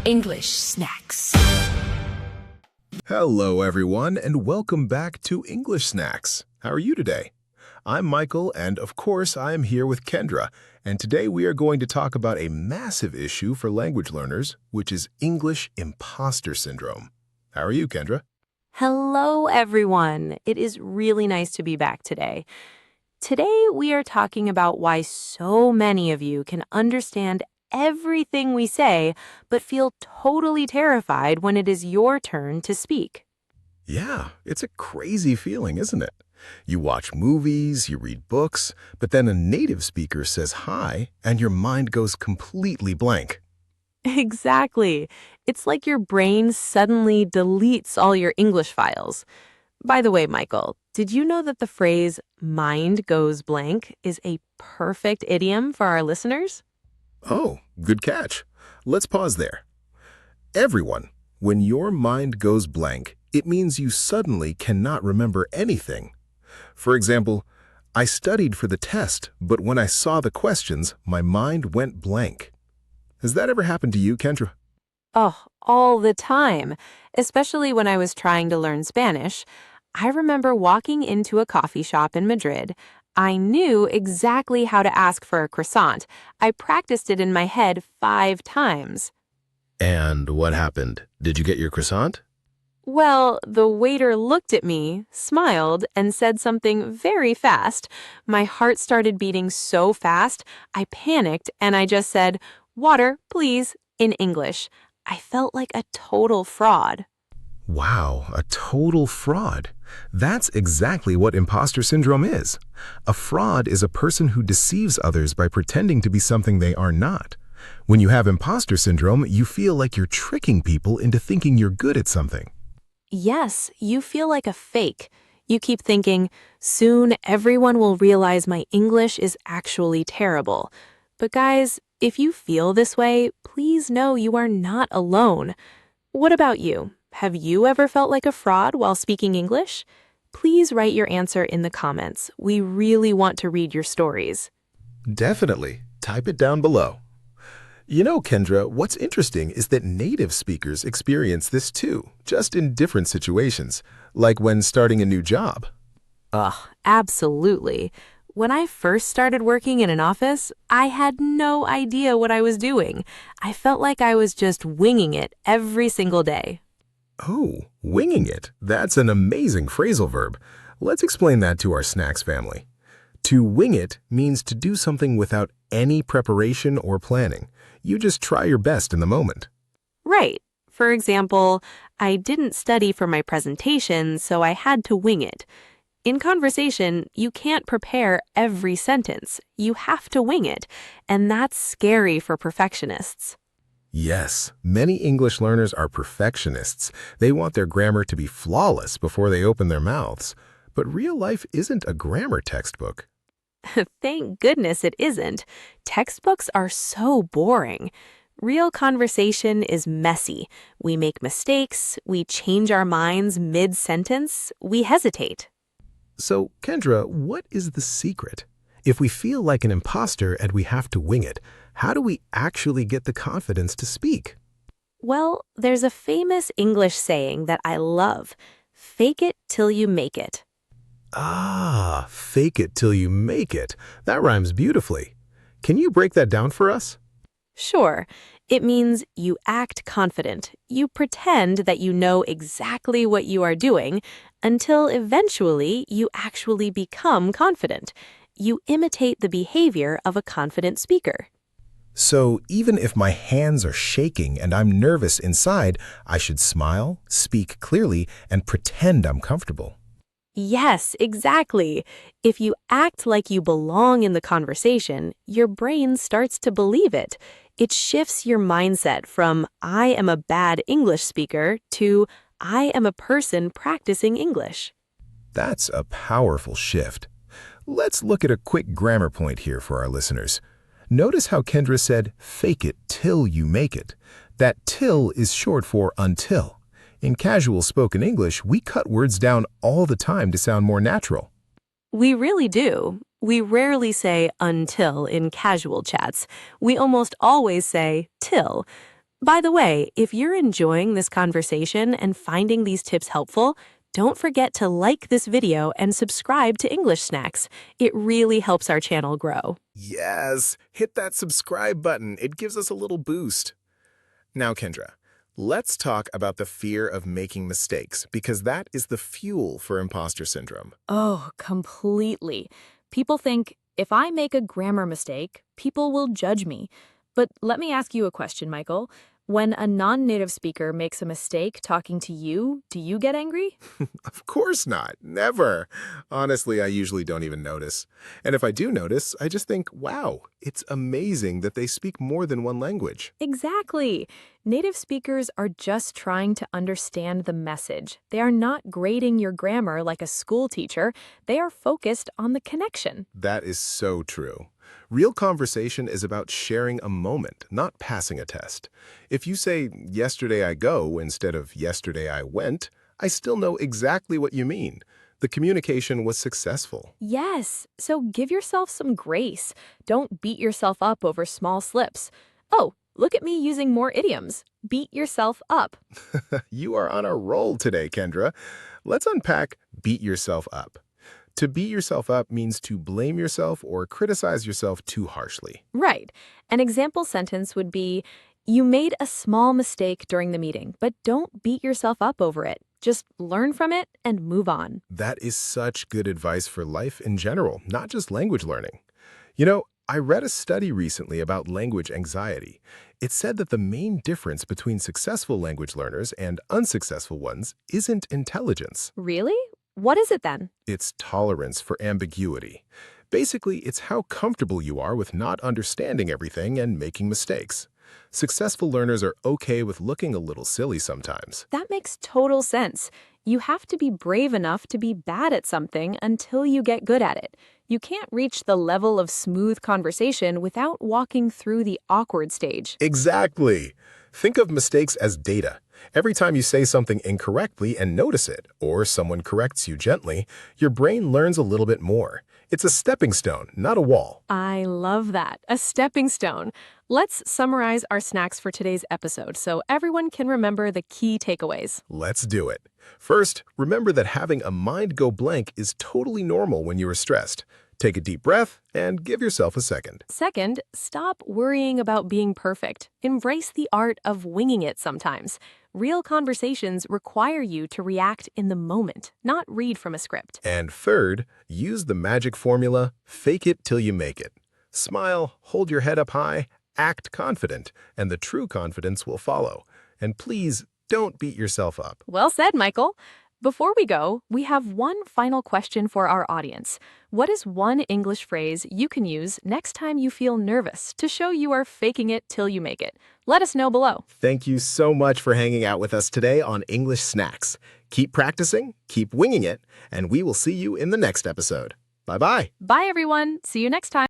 English Snacks. Hello, everyone, and welcome back to English Snacks. How are you today? I'm Michael, and of course, I am here with Kendra, and today we are going to talk about a massive issue for language learners, which is English imposter syndrome. How are you, Kendra? Hello, everyone. It is really nice to be back today. Today, we are talking about why so many of you can understand everything we say, but feel totally terrified when it is your turn to speak. Yeah, it's a crazy feeling, isn't it? You watch movies, you read books, but then a native speaker says hi, and your mind goes completely blank. Exactly. It's like your brain suddenly deletes all your English files. By the way, Michael, did you know that the phrase mind goes blank is a perfect idiom for our listeners? Oh, good catch. Let's pause there. Everyone, when your mind goes blank, it means you suddenly cannot remember anything. For example, I studied for the test, but when I saw the questions, my mind went blank. Has that ever happened to you, Kendra? Oh, all the time, especially when I was trying to learn Spanish. I remember walking into a coffee shop in Madrid. I knew exactly how to ask for a croissant. I practiced it in my head 5 times. And what happened? Did you get your croissant? Well, the waiter looked at me, smiled, and said something very fast. My heart started beating so fast, I panicked and I just said, "Water, please," in English. I felt like a total fraud. Wow, a total fraud. That's exactly what imposter syndrome is. A fraud is a person who deceives others by pretending to be something they are not. When you have imposter syndrome, you feel like you're tricking people into thinking you're good at something. Yes, you feel like a fake. You keep thinking, soon everyone will realize my English is actually terrible. But guys, if you feel this way, please know you are not alone. What about you? Have you ever felt like a fraud while speaking English? Please write your answer in the comments. We really want to read your stories. Definitely. Type it down below. You know, Kendra, what's interesting is that native speakers experience this too, just in different situations, like when starting a new job. Ugh, absolutely. When I first started working in an office, I had no idea what I was doing. I felt like I was just winging it every single day. Oh, winging it. That's an amazing phrasal verb. Let's explain that to our snacks family. To wing it means to do something without any preparation or planning. You just try your best in the moment. Right. For example, I didn't study for my presentation, so I had to wing it. In conversation, you can't prepare every sentence. You have to wing it, and that's scary for perfectionists. Yes, many English learners are perfectionists. They want their grammar to be flawless before they open their mouths. But real life isn't a grammar textbook. Thank goodness it isn't. Textbooks are so boring. Real conversation is messy. We make mistakes, we change our minds mid-sentence, we hesitate. So, Kendra, what is the secret? If we feel like an imposter and we have to wing it, how do we actually get the confidence to speak? Well, there's a famous English saying that I love. Fake it till you make it. Ah, fake it till you make it. That rhymes beautifully. Can you break that down for us? Sure, it means you act confident. You pretend that you know exactly what you are doing until eventually you actually become confident. You imitate the behavior of a confident speaker. So even if my hands are shaking and I'm nervous inside, I should smile, speak clearly, and pretend I'm comfortable. Yes, exactly. If you act like you belong in the conversation, your brain starts to believe it. It shifts your mindset from I am a bad English speaker to I am a person practicing English. That's a powerful shift. Let's look at a quick grammar point here for our listeners. Notice how Kendra said, fake it till you make it. That till is short for until. In casual spoken English, we cut words down all the time to sound more natural. We really do. We rarely say until in casual chats. We almost always say till. By the way, if you're enjoying this conversation and finding these tips helpful, don't forget to like this video and subscribe to English Snacks. It really helps our channel grow. Yes, hit that subscribe button. It gives us a little boost. Now, Kendra, let's talk about the fear of making mistakes, because that is the fuel for imposter syndrome. Oh, completely. People think if I make a grammar mistake, people will judge me. But let me ask you a question, Michael. When a non-native speaker makes a mistake talking to you, do you get angry? Of course not. Never. Honestly, I usually don't even notice. And if I do notice, I just think, wow, it's amazing that they speak more than one language. Exactly. Native speakers are just trying to understand the message. They are not grading your grammar like a school teacher. They are focused on the connection. That is so true. Real conversation is about sharing a moment, not passing a test. If you say, yesterday I go, instead of yesterday I went, I still know exactly what you mean. The communication was successful. Yes, so give yourself some grace. Don't beat yourself up over small slips. Oh, look at me using more idioms. Beat yourself up. You are on a roll today, Kendra. Let's unpack beat yourself up. To beat yourself up means to blame yourself or criticize yourself too harshly. Right. An example sentence would be, you made a small mistake during the meeting, but don't beat yourself up over it. Just learn from it and move on. That is such good advice for life in general, not just language learning. You know, I read a study recently about language anxiety. It said that the main difference between successful language learners and unsuccessful ones isn't intelligence. Really? What is it then? It's tolerance for ambiguity. Basically, it's how comfortable you are with not understanding everything and making mistakes. Successful learners are okay with looking a little silly sometimes. That makes total sense. You have to be brave enough to be bad at something until you get good at it. You can't reach the level of smooth conversation without walking through the awkward stage. Exactly. Think of mistakes as data. Every time you say something incorrectly and notice it, or someone corrects you gently, your brain learns a little bit more. It's a stepping stone, not a wall. I love that. A stepping stone. Let's summarize our snacks for today's episode so everyone can remember the key takeaways. Let's do it. First, remember that having a mind go blank is totally normal when you are stressed. Take a deep breath and give yourself a second. Second, stop worrying about being perfect. Embrace the art of winging it sometimes. Real conversations require you to react in the moment, not read from a script. And third, use the magic formula, fake it till you make it. Smile, hold your head up high, act confident, and the true confidence will follow. And please, don't beat yourself up. Well said, Michael. Before we go, we have one final question for our audience. What is one English phrase you can use next time you feel nervous to show you are faking it till you make it? Let us know below. Thank you so much for hanging out with us today on English Snacks. Keep practicing, keep winging it, and we will see you in the next episode. Bye-bye. Bye, everyone. See you next time.